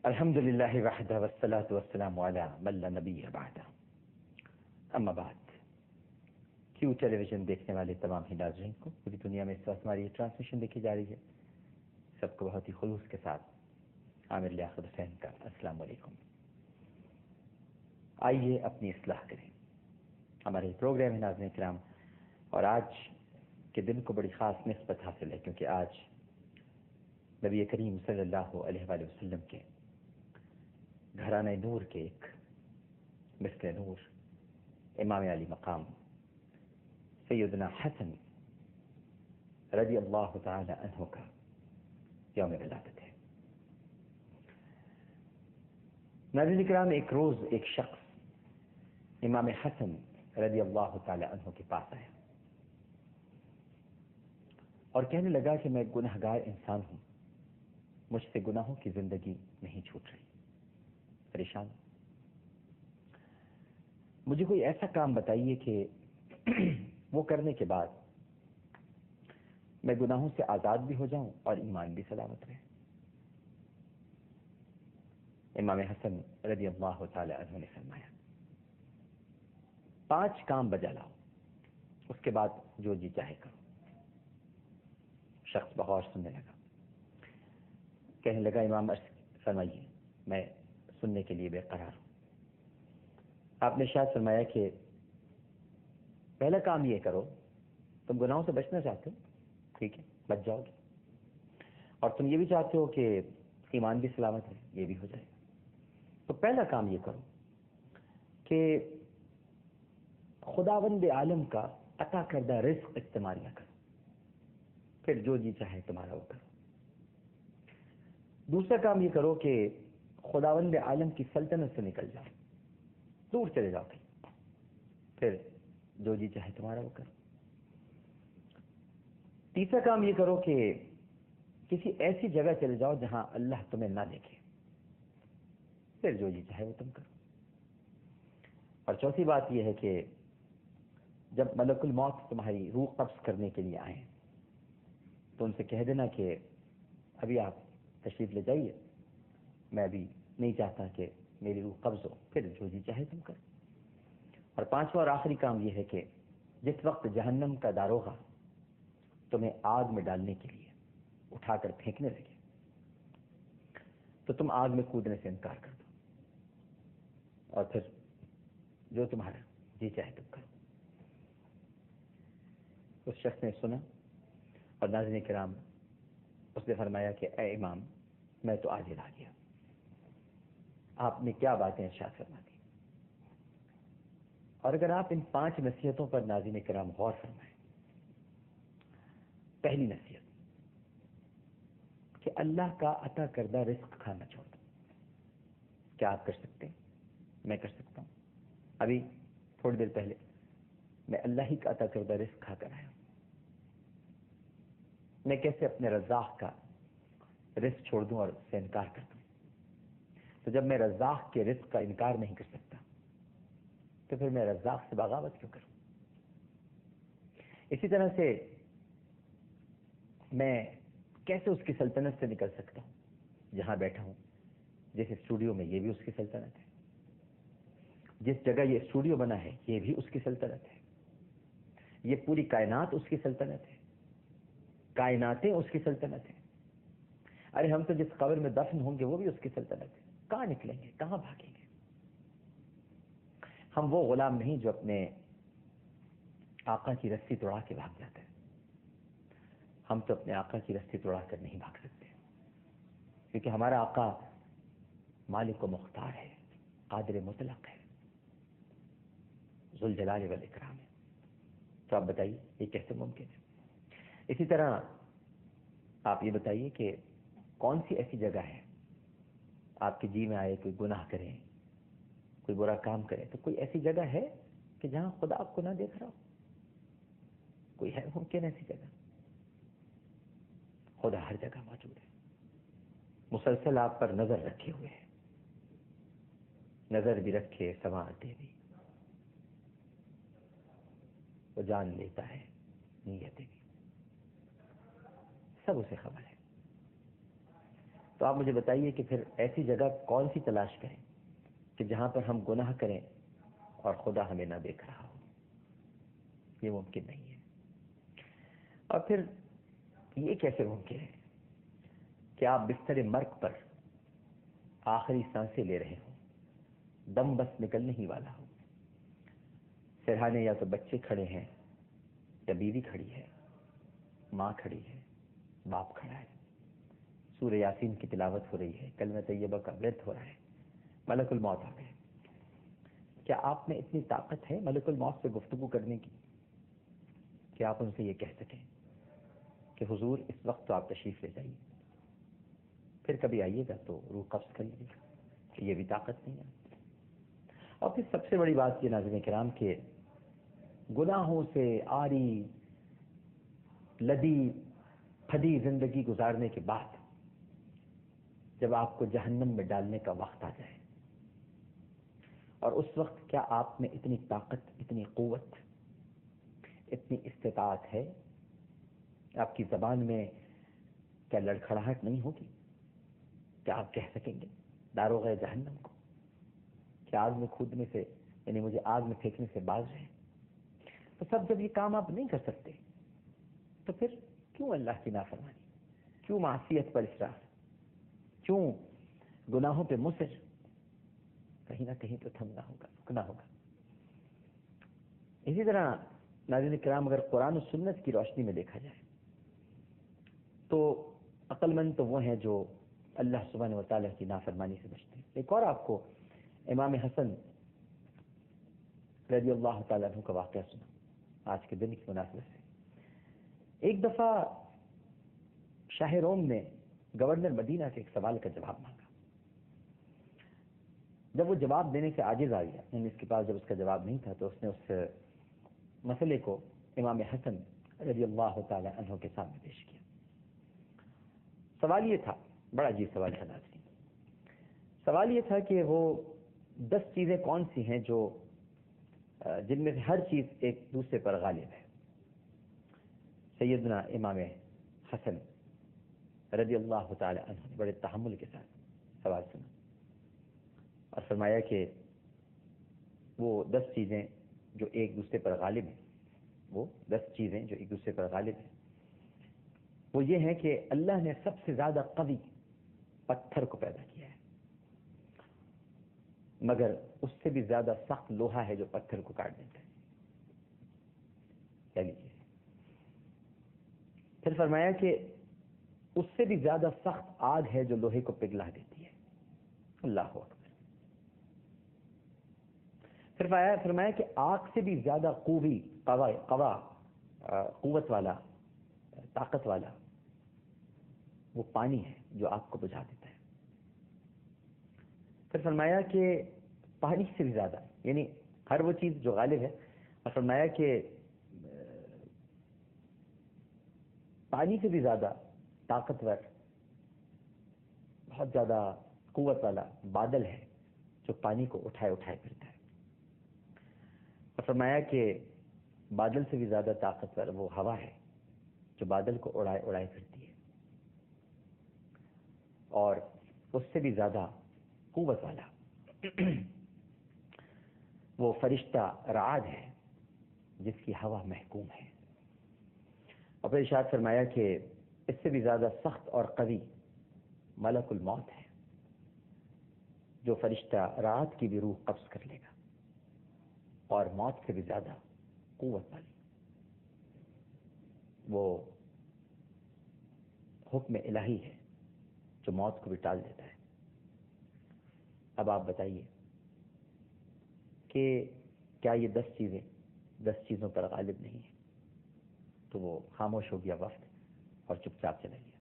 الحمد للہ وحدہ والصلاة والسلام علی من لا نبی بعدہ، اما بعد۔ کیو ٹیلی ویژن دیکھنے والے تمام ہی ناظرین کو پوری دنیا میں اس وقت ہماری یہ ٹرانسمیشن دیکھی جا رہی ہے، سب کو بہت ہی خلوص کے ساتھ عامر لیاقت حسین کا السلام علیکم۔ آئیے اپنی اصلاح کریں، ہمارے پروگرام ہے ناظرین کرام، اور آج کے دن کو بڑی خاص نسبت حاصل ہے کیونکہ آج نبی کریم صلی اللہ علیہ وآلہ وسلم کے گھرانہ نور کے ایک مثل نور امام علی مقام سیدنا حسن رضی اللہ تعالی عنہ کا یوم ولادت ہے۔ ناظرین کرام، ایک روز ایک شخص امام حسن رضی اللہ تعالی عنہ کے پاس آیا اور کہنے لگا کہ میں گنہگار انسان ہوں، مجھ سے گناہوں کی زندگی نہیں چھوٹ رہی، پریشان، مجھے کوئی ایسا کام بتائیے کہ وہ کرنے کے بعد میں گناہوں سے آزاد بھی ہو جاؤں اور ایمان بھی سلامت رہے۔ امام حسن رضی اللہ تعالی عنہ نے فرمایا 5 کام بجا لاؤ، اس کے بعد جو جی چاہے کرو۔ شخص بغور سننے لگا، کہنے لگا امام فرمائیے، میں سننے کے لیے بے قرار ہوں۔ آپ نے شاید فرمایا کہ پہلا کام یہ کرو، تم گناہوں سے بچنا چاہتے ہو، ٹھیک ہے، بچ جاؤ گے، اور تم یہ بھی چاہتے ہو کہ ایمان بھی سلامت ہے، یہ بھی ہو جائے گا۔ تو پہلا کام یہ کرو کہ خداوند عالم کا عطا کردہ رزق استعمال نہ کرو، پھر جو جی چاہے تمہارا وہ کرو۔ دوسرا کام یہ کرو کہ خداوند عالم کی سلطنت سے نکل جاؤ، دور چلے جاؤ، پھر جو جی چاہے تمہارا وہ کرو۔ تیسرا کام یہ کرو کہ کسی ایسی جگہ چلے جاؤ جہاں اللہ تمہیں نہ دیکھے، پھر جو جی چاہے وہ تم کرو۔ اور چوتھی بات یہ ہے کہ جب ملک الموت تمہاری روح قبض کرنے کے لیے آئیں تو ان سے کہہ دینا کہ ابھی آپ تشریف لے جائیے، میں ابھی نہیں چاہتا کہ میری روح قبض ہو، پھر جو جی چاہے تم کرو۔ اور 5واں اور آخری کام یہ ہے کہ جس وقت جہنم کا داروغہ تمہیں آگ میں ڈالنے کے لیے اٹھا کر پھینکنے لگے تو تم آگ میں کودنے سے انکار کر دو، اور پھر جو تمہارا جی چاہے تم کرو۔ اس شخص نے سنا، اور ناظرین کرام، اس نے فرمایا کہ اے امام، میں تو عاجز آ گیا، آپ نے کیا باتیں ارشاد فرما دی۔ اور اگر آپ ان 5 نصیحتوں پر ناظرین کرام غور فرمائیں، پہلی نصیحت کہ اللہ کا عطا کردہ رزق کھانا چھوڑ دو۔ کیا آپ کر سکتے ہیں؟ میں کر سکتا ہوں۔ ابھی تھوڑی دیر پہلے میں اللہ ہی کا عطا کردہ رزق کھا کر آیا ہوں۔ میں کیسے اپنے رزاق کا رزق چھوڑ دوں اور اس سے انکار کر دوں؟ تو جب میں رزاق کے رزق کا انکار نہیں کر سکتا تو پھر میں رزاق سے بغاوت کیوں کروں؟ اسی طرح سے میں کیسے اس کی سلطنت سے نکل سکتا ہوں؟ جہاں بیٹھا ہوں، جس اسٹوڈیو میں، یہ بھی اس کی سلطنت ہے، جس جگہ یہ اسٹوڈیو بنا ہے یہ بھی اس کی سلطنت ہے، یہ پوری کائنات اس کی سلطنت ہے، کائناتیں اس کی سلطنت ہیں۔ ارے ہم تو جس قبر میں دفن ہوں گے وہ بھی اس کی سلطنت ہے، کہاں نکلیں گے، کہاں بھاگیں گے؟ ہم وہ غلام نہیں جو اپنے آقا کی رسی توڑا کے بھاگ جاتا ہے، ہم تو اپنے آقا کی رسی توڑا کر نہیں بھاگ سکتے، کیونکہ ہمارا آقا مالک و مختار ہے، قادر مطلق ہے، ذوالجلال والاکرام ہے۔ تو آپ بتائیے یہ کیسے ممکن ہے؟ اسی طرح آپ یہ بتائیے کہ کون سی ایسی جگہ ہے آپ کے جی میں آئے کوئی گناہ کریں، کوئی برا کام کرے، تو کوئی ایسی جگہ ہے کہ جہاں خدا آپ کو نہ دیکھ رہا ہو؟ کوئی ہے ممکن ایسی جگہ؟ خدا ہر جگہ موجود ہے، مسلسل آپ پر نظر رکھے ہوئے ہے، نظر بھی رکھے سنوارتے بھی، وہ جان لیتا ہے نیتیں بھی، سب اسے خبر ہے۔ تو آپ مجھے بتائیے کہ پھر ایسی جگہ کون سی تلاش کریں کہ جہاں پر ہم گناہ کریں اور خدا ہمیں نہ دیکھ رہا ہو؟ یہ ممکن نہیں ہے۔ اور پھر یہ کیسے ممکن ہے کہ آپ بستر مرگ پر آخری سانسیں لے رہے ہوں، دم بس نکلنے ہی والا ہو، سرہانے یا تو بچے کھڑے ہیں، یا بیوی کھڑی ہے، ماں کھڑی ہے، باپ کھڑا ہے، سورہ یاسین کی تلاوت ہو رہی ہے، کلمہ طیبہ کا ورد ہو رہا ہے، ملک الموت آ گئے۔ کیا آپ میں اتنی طاقت ہے ملک الموت سے گفتگو کرنے کی کہ آپ ان سے یہ کہہ سکیں کہ حضور اس وقت تو آپ تشریف لے جائیے، پھر کبھی آئیے گا تو روح قبض کر لیجیے گا؟ کہ یہ بھی طاقت نہیں ہے۔ اور پھر سب سے بڑی بات یہ ناظرین کرام کہ گناہوں سے آری لدی پھدی زندگی گزارنے کے بعد جب آپ کو جہنم میں ڈالنے کا وقت آ جائے، اور اس وقت کیا آپ میں اتنی طاقت، اتنی قوت، اتنی استطاعت ہے؟ آپ کی زبان میں کیا لڑکھڑاہٹ نہیں ہوگی؟ کیا آپ کہہ سکیں گے داروغہ جہنم کو کہ آگ میں کودنے سے، یعنی مجھے آگ میں پھینکنے سے باز رہے؟ تو سب جب یہ کام آپ نہیں کر سکتے تو پھر کیوں اللہ کی نافرمانی، کیوں معصیت پر اصرار، کیوں گناہوں پہ مصر؟ کہیں نہ کہیں تو تھمنا ہوگا، رکنا ہوگا۔ اسی طرح ناظرین کرام اگر قرآن و سنت کی روشنی میں دیکھا جائے تو عقل مند تو وہ ہیں جو اللہ سبحانہ و تعالیٰ کی نافرمانی سے بچتے ہیں۔ ایک اور آپ کو امام حسن رضی اللہ تعالیٰ عنہ کا واقعہ سنا آج کے دن کی مناسبت سے۔ ایک دفعہ شاہ روم نے گورنر مدینہ سے ایک سوال کا جواب مانگا۔ جب وہ جواب دینے سے عاجز آ گیا، یعنی اس کے پاس جب اس کا جواب نہیں تھا، تو اس نے اس مسئلے کو امام حسن رضی اللہ تعالیٰ عنہ کے سامنے پیش کیا۔ سوال یہ تھا، بڑا عجیب سوال تھا ناظرین، سوال یہ تھا کہ وہ 10 چیزیں کون سی ہیں جو جن میں سے ہر چیز ایک دوسرے پر غالب ہے۔ سیدنا امام حسن رضی اللہ تعالی عنہ نے بڑے تحمل کے ساتھ سوال سنا اور فرمایا کہ وہ 10 چیزیں جو ایک دوسرے پر غالب ہیں، وہ 10 چیزیں جو ایک دوسرے پر غالب ہیں، وہ یہ ہے کہ اللہ نے سب سے زیادہ قوی پتھر کو پیدا کیا ہے، مگر اس سے بھی زیادہ سخت لوہا ہے جو پتھر کو کاٹ دیتا ہے۔ کیا لیجیے، پھر فرمایا کہ اس سے بھی زیادہ سخت آگ ہے جو لوہے کو پگھلا دیتی ہے۔ اللہ اکبر۔ پھر فرمایا کہ آگ سے بھی زیادہ قوت والا، طاقت والا وہ پانی ہے جو آگ کو بجھا دیتا ہے۔ پھر فرمایا کہ پانی سے بھی زیادہ، یعنی ہر وہ چیز جو غالب ہے، اور فرمایا کہ پانی سے بھی زیادہ طاقتور، بہت زیادہ قوت والا بادل ہے جو پانی کو اٹھائے اٹھائے پھرتا ہے۔ اور فرمایا کہ بادل سے بھی زیادہ طاقتور وہ ہوا ہے جو بادل کو اڑائے اڑائے پھرتی ہے۔ اور اس سے بھی زیادہ قوت والا وہ فرشتہ رعد ہے جس کی ہوا محکوم ہے۔ اور پھر ارشاد فرمایا کہ اس سے بھی زیادہ سخت اور قوی ملک الموت ہے جو فرشتہ رعد کی بھی روح قبض کر لے گا، اور موت سے بھی زیادہ قوت والی وہ حکم الہی ہے جو موت کو بھی ٹال دیتا ہے۔ اب آپ بتائیے کہ کیا یہ 10 چیزیں 10 چیزوں پر غالب نہیں ہیں؟ تو وہ خاموش ہو گیا وقت اور چپ چاپ چلا گیا۔